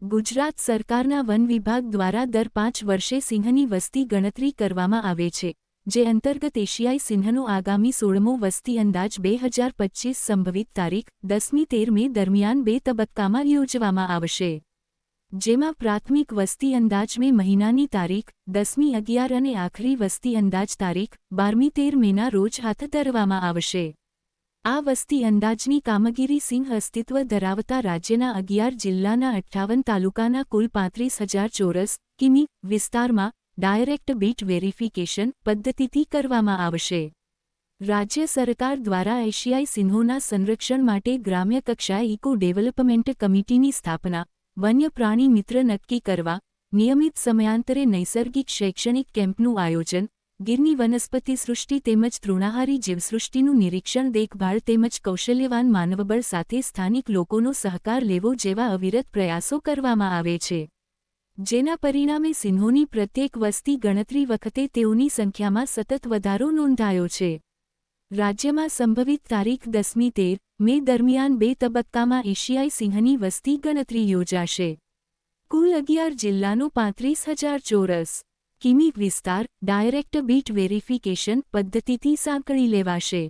ગુજરાત સરકારના વન વિભાગ દ્વારા દર 5 વર્ષે સિંહની વસ્તી ગણતરી કરવામાં આવે છે, જે અંતર્ગત એશિયાઈ સિંહનો આગામી 16મો વસ્તી અંદાજ 2025 સંભવિત તારીખ 10મી-13 મે દરમિયાન 2 તબક્કામાં યોજવામાં આવશે, જેમાં પ્રાથમિક વસ્તી અંદાજ મે મહિનાની તારીખ 10મી-11 અને આખરી વસ્તી અંદાજ તારીખ 12મી-13 મેના રોજ હાથ ધરવામાં આવશે. આ વસ્તી અંદાજની કામગીરી સિંહ અસ્તિત્વ ધરાવતા રાજ્યના 11 જિલ્લાના 58 તાલુકાના કુલ 35,000 ચોરસ કિમી વિસ્તારમાં ડાયરેક્ટ બીટ વેરિફિકેશન પદ્ધતિથી કરવામાં આવશે. રાજ્ય સરકાર દ્વારા એશિયાઈ સિંહોના સંરક્ષણ માટે ગ્રામ્ય કક્ષાએ ઇકો ડેવલપમેન્ટ કમિટીની સ્થાપના, વન્ય પ્રાણી મિત્ર નક્કી કરવા, નિયમિત સમયાંતરે નૈસર્ગિક શૈક્ષણિક કેમ્પનું આયોજન, ગીરની વનસ્પતિ સૃષ્ટિ તેમજ તૃણાહારી જીવસૃષ્ટિનું નિરીક્ષણ દેખભાળ તેમજ કૌશલ્યવાન માનવબળ સાથે સ્થાનિક લોકોનો સહકાર લેવો જેવા અવિરત પ્રયાસો કરવામાં આવે છે, જેના પરિણામે સિંહોની પ્રત્યેક વસ્તી ગણતરી વખતે તેઓની સંખ્યામાં સતત વધારો નોંધાયો છે. રાજ્યમાં સંભવિત તારીખ 10મી-13 મે દરમિયાન 2 તબક્કામાં એશિયાઈ સિંહની વસ્તી ગણતરી યોજાશે. કુલ 11 જિલ્લાનો 35,000 ચોરસ કિમી વિસ્તાર ડાયરેક્ટ બીટ વેરિફિકેશન પદ્ધતિથી સાંકળી લેવાશે.